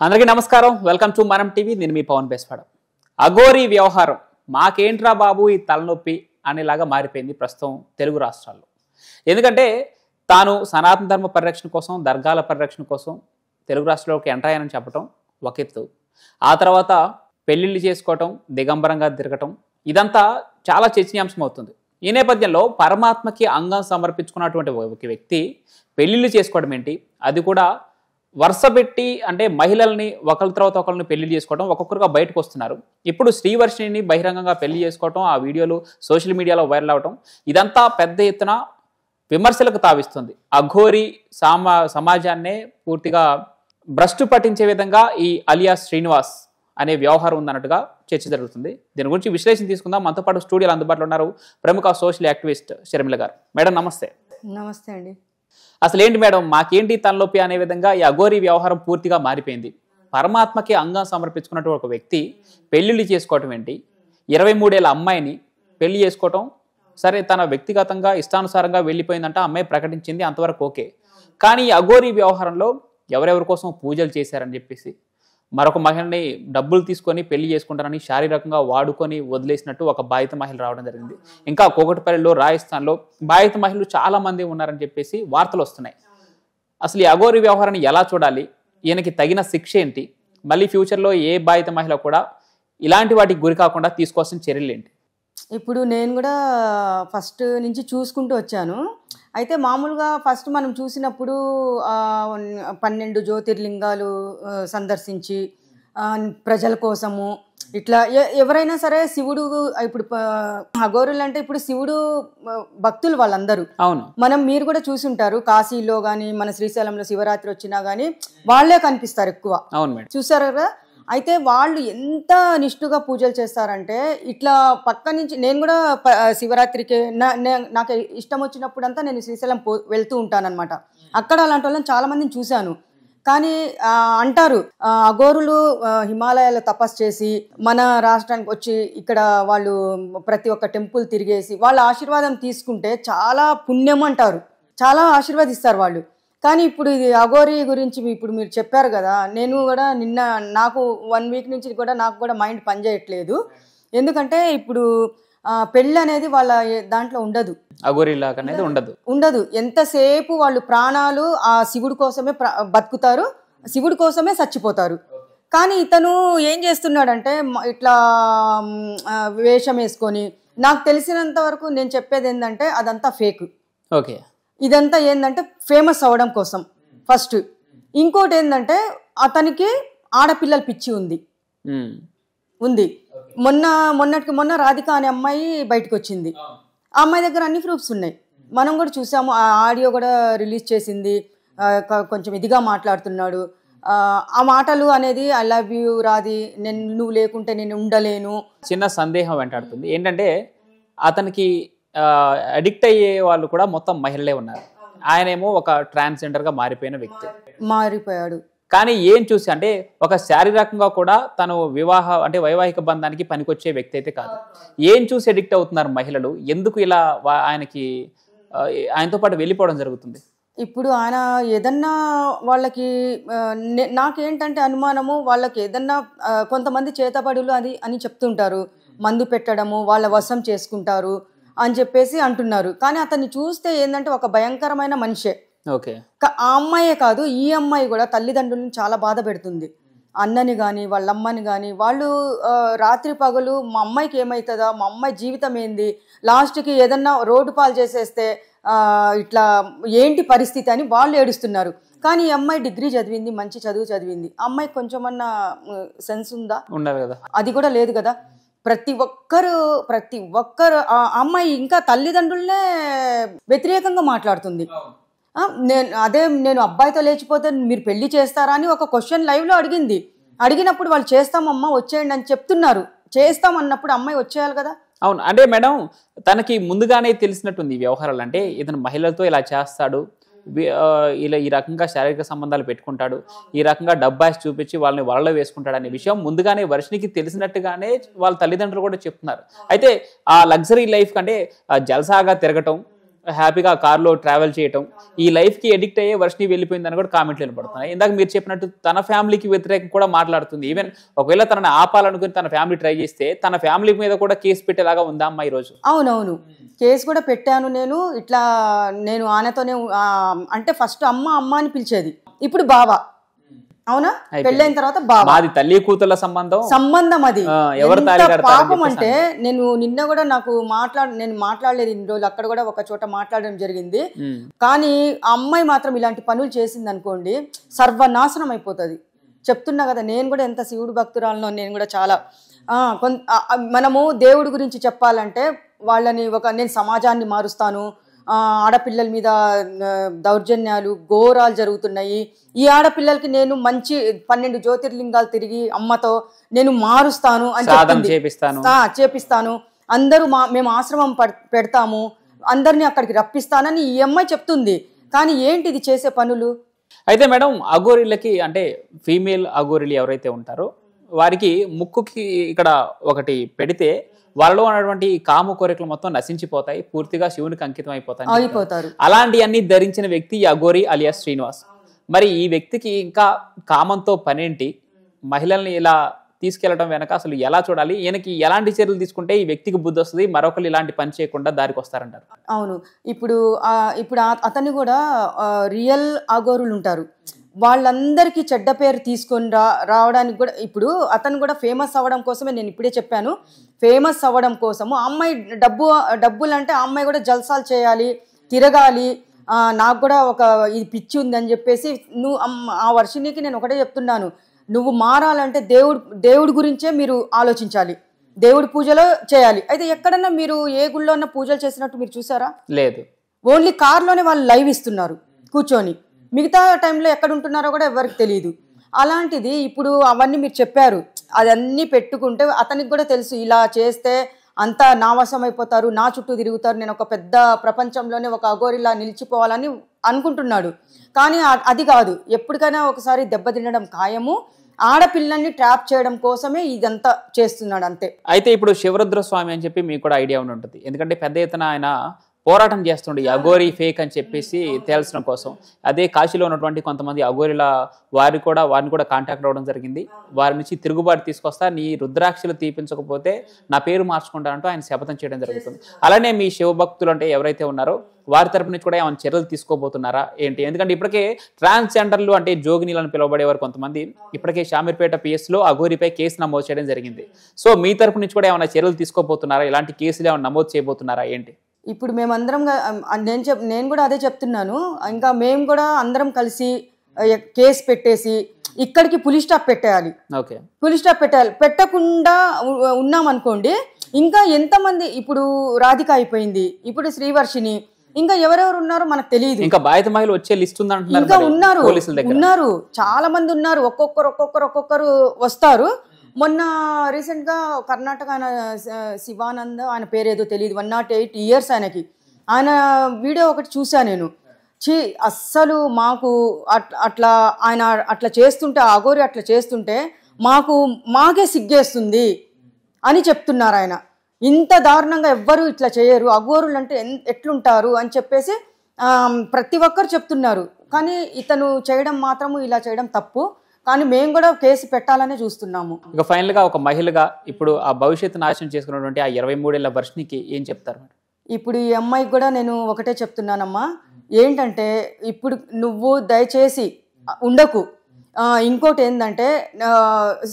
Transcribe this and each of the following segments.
అందరికీ నమస్కారం. Welcome to మనం టీవీ. నేను మీ పవన్ బేస్వాడ. అఘోరీ వ్యవహారం మాకేంట్రా బాబు ఈ తలనొప్పి అనేలాగా మారిపోయింది ప్రస్తుతం తెలుగు రాష్ట్రాల్లో. ఎందుకంటే తాను సనాతన ధర్మ పరిరక్షణ కోసం, దర్గాల పరిరక్షణ కోసం తెలుగు రాష్ట్రాల్లోకి ఎంటర్ అయ్యానని చెప్పడం ఒక ఎత్తు. ఆ తర్వాత పెళ్లిళ్ళు చేసుకోవటం, దిగంబరంగా తిరగటం, ఇదంతా చాలా చర్చనీయాంశం అవుతుంది. ఈ నేపథ్యంలో పరమాత్మకి అంగం సమర్పించుకున్నటువంటి ఒక వ్యక్తి పెళ్లిళ్ళు చేసుకోవడం ఏంటి, అది కూడా వరుస పెట్టి, అంటే మహిళల్ని ఒకరి తర్వాత ఒకరిని పెళ్లి చేసుకోవడం, ఒక్కొక్కరుగా బయటకు వస్తున్నారు. ఇప్పుడు శ్రీవర్షిని బహిరంగంగా పెళ్లి చేసుకోవడం, ఆ వీడియోలు సోషల్ మీడియాలో వైరల్ అవడం, ఇదంతా పెద్ద ఎత్తున విమర్శలకు తావిస్తుంది. అఘోరీ సమాజాన్నే పూర్తిగా భ్రష్టు పట్టించే విధంగా ఈ అలియాస్ శ్రీనివాస్ అనే వ్యవహారం ఉందన్నట్టుగా చర్చ జరుగుతుంది. దీని గురించి విశ్లేషణ తీసుకుందాం. మనతో పాటు స్టూడియోలో అందుబాటులో ఉన్నారు ప్రముఖ సోషల్ యాక్టివిస్ట్ షర్మిల గారు. మేడం నమస్తే. నమస్తే అండి. అసలు ఏంటి మేడం, మాకేంటి తలనొప్పి అనే విధంగా ఈ అఘోరీ వ్యవహారం పూర్తిగా మారిపోయింది. పరమాత్మకి అంగం సమర్పించుకున్నటువంటి ఒక వ్యక్తి పెళ్లిళ్ళు చేసుకోవటం ఏంటి, 23 ఏళ్ళ అమ్మాయిని పెళ్లి చేసుకోవటం సరే, తన వ్యక్తిగతంగా ఇష్టానుసారంగా వెళ్ళిపోయిందంట, అమ్మాయి ప్రకటించింది, అంతవరకు ఓకే. కానీ ఈ అఘోరీ వ్యవహారంలో ఎవరెవరి కోసం పూజలు చేశారని చెప్పేసి, మరొక మహిళని డబ్బులు తీసుకొని పెళ్లి చేసుకుంటారని శారీరకంగా వాడుకొని వదిలేసినట్టు ఒక బాధిత మహిళ రావడం జరిగింది. ఇంకా కోకటిపల్లిలో, రాజస్థాన్లో బాధిత మహిళలు చాలా మంది ఉన్నారని చెప్పేసి వార్తలు వస్తున్నాయి. అసలు ఈ అఘోరీ వ్యవహారాన్ని ఎలా చూడాలి, ఈయనకి తగిన శిక్ష ఏంటి, మళ్ళీ ఫ్యూచర్లో ఏ బాధిత మహిళ కూడా ఇలాంటి వాటికి గురి కాకుండా తీసుకోవాల్సిన చర్యలు ఏంటి? ఇప్పుడు నేను కూడా ఫస్ట్ నుంచి చూసుకుంటూ వచ్చాను. అయితే మామూలుగా ఫస్ట్ మనం చూసినప్పుడు 12 జ్యోతిర్లింగాలు సందర్శించి ప్రజల కోసము ఇట్లా ఎవరైనా సరే శివుడు, ఇప్పుడు అఘోరులు అంటే ఇప్పుడు శివుడు భక్తులు వాళ్ళందరూ. అవును, మీరు కూడా చూసుంటారు, కాశీలో కానీ మన శ్రీశైలంలో శివరాత్రి వచ్చినా కానీ వాళ్ళే కనిపిస్తారు ఎక్కువ. అవును మేడం, చూసారు కదా. అయితే వాళ్ళు ఎంత నిష్ఠుగా పూజలు చేస్తారంటే, ఇట్లా పక్క నుంచి నేను కూడా శివరాత్రికి నాకు ఇష్టం వచ్చినప్పుడంతా నేను శ్రీశైలం వెళ్తూ ఉంటానన్నమాట. అక్కడ అలాంటి వాళ్ళని చాలా మందిని చూశాను. కానీ అంటారు అఘోరులు హిమాలయాల్లో తపస్సు చేసి మన రాష్ట్రానికి వచ్చి ఇక్కడ వాళ్ళు ప్రతి ఒక్క టెంపుల్ తిరిగేసి వాళ్ళ ఆశీర్వాదం తీసుకుంటే చాలా పుణ్యం అంటారు, చాలా ఆశీర్వాదిస్తారు వాళ్ళు. కానీ ఇప్పుడు ఇది అఘోరీ గురించి ఇప్పుడు మీరు చెప్పారు కదా, నేను కూడా నిన్న నాకు 1 వీక్ నుంచి కూడా నాకు కూడా మైండ్ పనిచేయట్లేదు. ఎందుకంటే ఇప్పుడు పెళ్ళి అనేది వాళ్ళ దాంట్లో ఉండదు, అఘోరీ లాగా అనేది ఉండదు. ఎంతసేపు వాళ్ళు ప్రాణాలు ఆ శివుడి కోసమే బతుకుతారు, శివుడి కోసమే చచ్చిపోతారు. కానీ ఇతను ఏం చేస్తున్నాడంటే ఇట్లా వేషం వేసుకొని, నాకు తెలిసినంత వరకు నేను చెప్పేది ఏంటంటే అదంతా ఫేక్. ఓకే, ఇదంతా ఏంటంటే ఫేమస్ అవ్వడం కోసం ఫస్ట్. ఇంకోటి ఏంటంటే అతనికి ఆడపిల్లల పిచ్చి ఉంది. మొన్న రాధిక అనే అమ్మాయి బయటకు వచ్చింది. ఆ అమ్మాయి దగ్గర అన్ని ప్రూఫ్స్ ఉన్నాయి, మనం కూడా చూసాము. ఆ ఆడియో కూడా రిలీజ్ చేసింది. కొంచెం ఇదిగా మాట్లాడుతున్నాడు. ఆ మాటలు అనేది ఐ లవ్ యూ రాధి, నువ్వు లేకుంటే నేను ఉండలేను. చిన్న సందేహం వెంటాడుతుంది ఏంటంటే, అతనికి అడిక్ట్ అయ్యే వాళ్ళు కూడా మొత్తం మహిళలే ఉన్నారు. ఆయనేమో ఒక ట్రాన్స్జెండర్ గా మారిపోయాడు. కానీ ఏం చూసి అంటే ఒక శారీరకంగా కూడా తను వైవాహిక బంధానికి పనికొచ్చే వ్యక్తి అయితే కాదు. ఏం చూసి అడిక్ట్ అవుతున్నారు మహిళలు, ఎందుకు ఇలా ఆయనతో పాటు వెళ్ళిపోవడం జరుగుతుంది? ఇప్పుడు ఆయన ఏదన్నా వాళ్ళకి నాకేంటంటే అనుమానము, వాళ్ళకి ఏదన్నా కొంతమంది చేతబడులు అది అని చెప్తుంటారు, మందు పెట్టడము, వాళ్ళ వశం చేసుకుంటారు అని చెప్పేసి అంటున్నారు. కానీ అతన్ని చూస్తే ఏంటంటే ఒక భయంకరమైన మనిషే. ఓకే, ఆ అమ్మాయే కాదు, ఈ అమ్మాయి కూడా తల్లిదండ్రులను చాలా బాధ పెడుతుంది. అన్నని కానీ వాళ్ళ అమ్మని కానీ వాళ్ళు రాత్రి పగలు మా అమ్మాయికి ఏమవుతుందా, మా అమ్మాయి జీవితం ఏంది, లాస్ట్కి ఏదన్నా రోడ్డు పాలు చేసేస్తే ఇట్లా ఏంటి పరిస్థితి అని వాళ్ళు ఏడుస్తున్నారు. కానీ ఈ అమ్మాయి డిగ్రీ చదివింది, మంచి చదువు చదివింది. అమ్మాయి కొంచెమన్నా సెన్స్ ఉందా? ఉండదు కదా, అది కూడా లేదు కదా. ప్రతి ఒక్కరు అమ్మాయి ఇంకా తల్లిదండ్రులనే వ్యతిరేకంగా మాట్లాడుతుంది. నేను అబ్బాయితో లేచిపోతే మీరు పెళ్లి చేస్తారా అని ఒక క్వశ్చన్ లైవ్ లో అడిగినప్పుడు వాళ్ళు చేస్తామమ్మా వచ్చేయండి అని చెప్తున్నారు. చేస్తామన్నప్పుడు అమ్మాయి వచ్చేయాలి కదా. అవును, అంటే మేడం తనకి ముందుగానే తెలిసినట్టుంది ఈ వ్యవహారాలు. అంటే ఇతను మహిళలతో ఇలా చేస్తాడు, ఇలా ఈ రకంగా శారీరక సంబంధాలు పెట్టుకుంటాడు, ఈ రకంగా డబ్బాస్ చూపించి వాళ్ళని వలలో వేసుకుంటాడు అనే విషయం ముందుగానే వర్షినికి తెలిసినట్టుగానే వాళ్ళ తల్లిదండ్రులు కూడా చెప్తున్నారు. అయితే ఆ లగ్జరీ లైఫ్ కంటే జల్సాగా తిరగటం, హ్యాపీగా కార్లో ట్రావెల్ చేయటం, ఈ లైఫ్కి ఎడిక్ట్ అయ్యే వర్షిని వెళ్ళిపోయిందని కూడా కామెంట్లు వినపడుతున్నాయి. ఇందాక మీరు చెప్పినట్టు తన ఫ్యామిలీకి వ్యతిరేకం కూడా మాట్లాడుతుంది. ఈవెన్ ఒకవేళ తనని ఆపాలనుకుని తన ఫ్యామిలీ ట్రై చేస్తే తన ఫ్యామిలీ మీద కూడా కేసు పెట్టేలాగా ఉందా అమ్మ ఈరోజు? అవునవును, కేసు కూడా పెట్టాను నేను. ఇట్లా నేను ఆయనతోనే అంటే ఫస్ట్ అమ్మ అమ్మ అని పిలిచేది, ఇప్పుడు బావ. అవునా, పెళ్ళైన తర్వాత బావ. అది తల్లి కూతుర్ల సంబంధం అది. పాపం అంటే నేను నిన్న కూడా నేను మాట్లాడలేదు ఇన్ని రోజులు, అక్కడ కూడా ఒక చోట మాట్లాడడం జరిగింది. కానీ ఆ అమ్మాయి మాత్రం ఇలాంటి పనులు చేసింది అనుకోండి, సర్వనాశనం అయిపోతుంది. చెప్తున్నా కదా, నేను కూడా ఎంత శివుడు భక్తురాలను, నేను కూడా చాలా మనము దేవుడి గురించి చెప్పాలంటే వాళ్ళని నేను సమాజాన్ని మారుస్తాను, ఆడపిల్లల మీద దౌర్జన్యాలు ఘోరాలు జరుగుతున్నాయి, ఈ ఆడపిల్లలకి నేను మంచి 12 జ్యోతిర్లింగాలు తిరిగి అమ్మతో నేను మారుస్తాను అని చేపిస్తాను, అందరూ మేము ఆశ్రమం పెడతాము, అందరినీ అక్కడికి రప్పిస్తానని ఈ అమ్మాయి చెప్తుంది. కానీ ఏంటి ఇది చేసే పనులు? అయితే మేడం, అఘోరీలకి అంటే ఫీమేల్ అఘోరీలు ఎవరైతే ఉంటారో వారికి ముక్కుకి ఇక్కడ ఒకటి పెడితే వాళ్ళలో ఉన్నటువంటి కామ కోరికలు మొత్తం నశించిపోతాయి, పూర్తిగా శివునికి అంకితం అయిపోతారు. అలాంటి అన్ని ధరించిన వ్యక్తి అఘోరి అలియాస్ శ్రీనివాస్. మరి ఈ వ్యక్తికి ఇంకా కామంతో పనేంటి? మహిళల్ని ఇలా తీసుకెళ్లడం వెనక అసలు ఎలా చూడాలి? ఈయనకి ఎలాంటి చర్యలు తీసుకుంటే ఈ వ్యక్తికి బుద్ధి వస్తుంది, మరొకరు ఇలాంటి పని చేయకుండా దారికి వస్తారంటారు? అవును, ఇప్పుడు అతన్ని కూడా రియల్ అఘోరులు ఉంటారు, వాళ్ళందరికీ చెడ్డ పేరు తీసుకొని రావడానికి కూడా ఇప్పుడు అతను కూడా ఫేమస్ అవ్వడం కోసమే, నేను ఇప్పుడే చెప్పాను, ఫేమస్ అవ్వడం కోసము అమ్మాయి డబ్బులు అంటే ఆ అమ్మాయి కూడా జల్సాలు చేయాలి, తిరగాలి, నాకు కూడా ఒక ఇది పిచ్చి ఉంది అని చెప్పేసి నువ్వు ఆ వర్షినికి నేను ఒకటే చెప్తున్నాను, నువ్వు మారాలంటే దేవుడి గురించే మీరు ఆలోచించాలి, దేవుడి పూజలో చేయాలి. అయితే ఎక్కడన్నా మీరు ఏ గుళ్ళో ఉన్న పూజలు చేసినట్టు మీరు చూసారా? లేదు. ఓన్లీ కార్లోనే వాళ్ళు లైవ్ ఇస్తున్నారు కూర్చొని, మిగతా టైంలో ఎక్కడ ఉంటున్నారో కూడా ఎవరికి తెలియదు. అలాంటిది ఇప్పుడు అవన్నీ మీరు చెప్పారు, అదన్నీ పెట్టుకుంటే అతనికి కూడా తెలుసు ఇలా చేస్తే అంతా నా వశం అయిపోతారు, నా చుట్టూ తిరుగుతారు, నేను ఒక పెద్ద ప్రపంచంలోనే ఒక అఘోరిలా నిలిచిపోవాలని అనుకుంటున్నాడు. కానీ అది కాదు, ఎప్పటికైనా ఒకసారి దెబ్బతినడం ఖాయము. ఆడపిల్లల్ని ట్రాప్ చేయడం కోసమే ఇదంతా చేస్తున్నాడు అంతే. అయితే ఇప్పుడు శివరుద్ర స్వామి అని చెప్పి మీకు కూడా ఐడియా ఉండి ఉంటుంది, ఎందుకంటే పెద్ద ఎత్తున ఆయన పోరాటం చేస్తుండే అఘోరీ ఫేక్ అని చెప్పేసి తేల్చడం కోసం. అదే కాశీలో ఉన్నటువంటి కొంతమంది అఘోరీల వారిని కూడా కాంటాక్ట్ అవ్వడం జరిగింది. వారి నుంచి తిరుగుబాటు తీసుకొస్తా, నీ రుద్రాక్షలు తీపించకపోతే నా పేరు మార్చుకుంటానంటూ ఆయన శపథం చేయడం జరుగుతుంది. అలానే మీ శివభక్తులు అంటే ఎవరైతే ఉన్నారో వారి తరపు నుంచి కూడా ఏమైనా చర్యలు తీసుకోబోతున్నారా ఏంటి? ఎందుకంటే ఇప్పటికే ట్రాన్స్జెండర్లు అంటే జోగినీలను పిలువబడేవారు కొంతమంది ఇప్పటికే షామీర్పేట పిఎస్లో అఘోరీపై కేసు నమోదు చేయడం జరిగింది. సో మీ తరపు నుంచి కూడా ఏమైనా చర్యలు తీసుకోబోతున్నారా? ఇలాంటి కేసులు ఏమైనా నమోదు చేయబోతున్నారా ఏంటి? ఇప్పుడు మేమందరం నేను కూడా అదే చెప్తున్నాను, ఇంకా మేము కూడా అందరం కలిసి కేసు పెట్టేసి ఇక్కడికి పులిస్ స్టాప్ పెట్టేయాలి. పులిస్ స్టాప్ పెట్టకుండా ఉన్నామనుకోండి, ఇంకా ఎంతమంది, ఇప్పుడు రాధిక అయిపోయింది, ఇప్పుడు శ్రీవర్షిని, ఇంకా ఎవరెవరు ఉన్నారో మనకు తెలియదు. ఇంకా బాధిత మహిళలు వచ్చే లిస్ట్ ఇంకా ఉన్నారు, చాలా మంది ఉన్నారు, ఒక్కొక్కరు వస్తారు. మొన్న రీసెంట్గా కర్ణాటక ఆయన శివానంద్, ఆయన పేరు ఏదో తెలియదు, 108 years ఆయనకి, ఆయన వీడియో ఒకటి చూసా నేను. అస్సలు మాకు ఆయన అట్లా చేస్తుంటే, అఘోరి అట్లా చేస్తుంటే మాకే సిగ్గేస్తుంది అని చెప్తున్నారు ఆయన. ఇంత దారుణంగా ఎవ్వరూ ఇట్లా చేయరు, అఘోరులు అంటే ఎట్లుంటారు అని చెప్పేసి ప్రతి ఒక్కరు చెప్తున్నారు. కానీ ఇతను చేయడం మాత్రము, ఇలా చేయడం తప్పు. కానీ మేము కూడా కేసు పెట్టాలనే చూస్తున్నాము. ఇక ఫైనల్ గా ఒక మహిళగా ఇప్పుడు ఆ భవిష్యత్తు నాశనం చేసుకున్నటువంటి ఆ 23 ఏళ్ల వర్షినికి ఏం చెప్తారు? ఇప్పుడు ఈ అమ్మాయికి కూడా నేను ఒకటే చెప్తున్నానమ్మా, ఏంటంటే ఇప్పుడు నువ్వు దయచేసి ఉండకు. ఇంకోటి ఏంటంటే,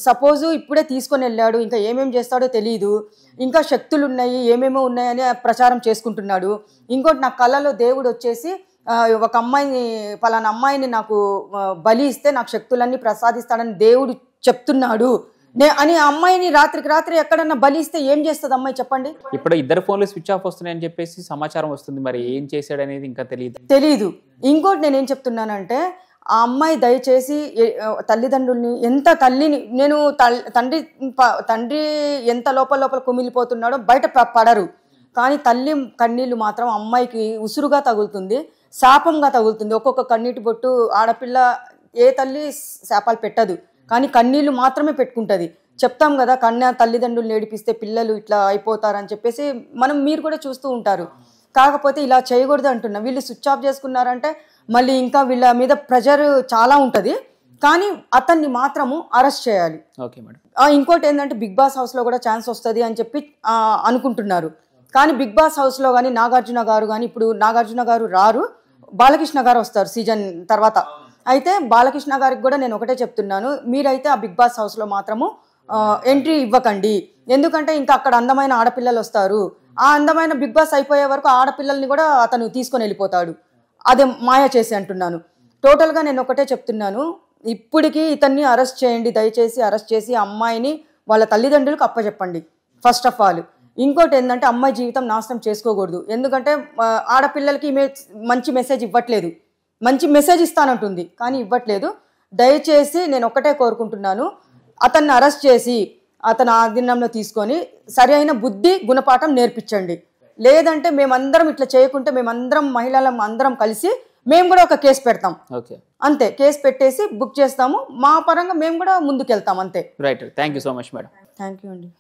సపోజు ఇప్పుడే తీసుకొని వెళ్ళాడు, ఇంకా ఏమేమి చేస్తాడో తెలియదు, ఇంకా శక్తులు ఉన్నాయి, ఏమేమో ఉన్నాయని ప్రచారం చేసుకుంటున్నాడు. ఇంకోటి నా కళ్ళలో దేవుడు వచ్చేసి ఒక అమ్మాయిని, పలానా అమ్మాయిని నాకు బలి ఇస్తే నాకు శక్తులన్నీ ప్రసాదిస్తాడని దేవుడు చెప్తున్నాడు అని ఆ అమ్మాయిని రాత్రి ఎక్కడన్నా బలి ఇస్తే ఏం చేస్తుంది అమ్మాయి చెప్పండి? ఇప్పుడు ఇద్దరు ఫోన్లు స్విచ్ ఆఫ్ వస్తున్నాయని చెప్పేసి సమాచారం వస్తుంది, మరి ఏం చేశాడు అనేది ఇంకా తెలీదు. ఇంకోటి నేనేం చెప్తున్నానంటే, ఆ అమ్మాయి దయచేసి తల్లిదండ్రుల్ని, నేను తండ్రి ఎంత లోపల కుమిలిపోతున్నాడో బయట పడరు, కానీ తల్లి కన్నీళ్లు మాత్రం అమ్మాయికి ఉసురుగా తగులుతుంది, శాపంగా తగులుతుంది. ఒక్కొక్క కన్నీటి బొట్టు, ఆడపిల్ల ఏ తల్లి శాపాలు పెట్టదు, కానీ కన్నీళ్లు మాత్రమే పెట్టుకుంటుంది. చెప్తాం కదా, తల్లిదండ్రులు ఏడిపిస్తే పిల్లలు ఇట్లా అయిపోతారని చెప్పేసి మీరు కూడా చూస్తూ ఉంటారు. కాకపోతే ఇలా చేయకూడదు అంటున్నా. వీళ్ళు స్విచ్ ఆఫ్ చేసుకున్నారంటే మళ్ళీ ఇంకా వీళ్ళ మీద ప్రెషర్ చాలా ఉంటుంది. కానీ అతన్ని మాత్రము అరెస్ట్ చేయాలి. Okay madam. ఇంకోటి ఏంటంటే బిగ్ బాస్ హౌస్లో కూడా ఛాన్స్ వస్తుంది అని చెప్పి అనుకుంటున్నారు. కానీ బిగ్ బాస్ హౌస్లో కానీ నాగార్జున గారు కానీ, ఇప్పుడు నాగార్జున గారు రారు, బాలకృష్ణ గారు వస్తారు సీజన్ తర్వాత. అయితే బాలకృష్ణ గారికి కూడా నేను ఒకటే చెప్తున్నాను, మీరైతే ఆ బిగ్ బాస్ హౌస్లో మాత్రము ఎంట్రీ ఇవ్వకండి. ఎందుకంటే ఇంకా అక్కడ అందమైన ఆడపిల్లలు వస్తారు. ఆ అందమైన బిగ్ బాస్ అయిపోయే వరకు ఆడపిల్లల్ని కూడా అతను తీసుకొని వెళ్ళిపోతాడు. అదే మాయ చేసి అంటున్నాను. టోటల్గా నేను ఒకటే చెప్తున్నాను, ఇప్పటికీ ఇతన్ని అరెస్ట్ చేయండి, దయచేసి అరెస్ట్ చేసి అమ్మాయిని వాళ్ళ తల్లిదండ్రులకు అప్పచెప్పండి ఫస్ట్ ఆఫ్ ఆల్. ఇంకోటి ఏంటంటే అమ్మాయి జీవితం నాశనం చేసుకోకూడదు. ఎందుకంటే ఆడపిల్లలకి మంచి మెసేజ్ ఇవ్వట్లేదు. మంచి మెసేజ్ ఇస్తానంటుంది కానీ ఇవ్వట్లేదు. దయచేసి నేను ఒక్కటే కోరుకుంటున్నాను, అతన్ని అరెస్ట్ చేసి అతను ఆధీనంలో తీసుకొని సరైన బుద్ధి గుణపాఠం నేర్పించండి. లేదంటే మేమందరం ఇట్లా చేయకుంటే మేమందరం మహిళలం అందరం కలిసి మేము కూడా ఒక కేసు పెడతాం. ఓకే, అంతే. కేసు పెట్టేసి బుక్ చేస్తాము. మా పరంగా మేము కూడా ముందుకెళ్తాం అంతే. Right. Thank you so much madam. Thank you అండి.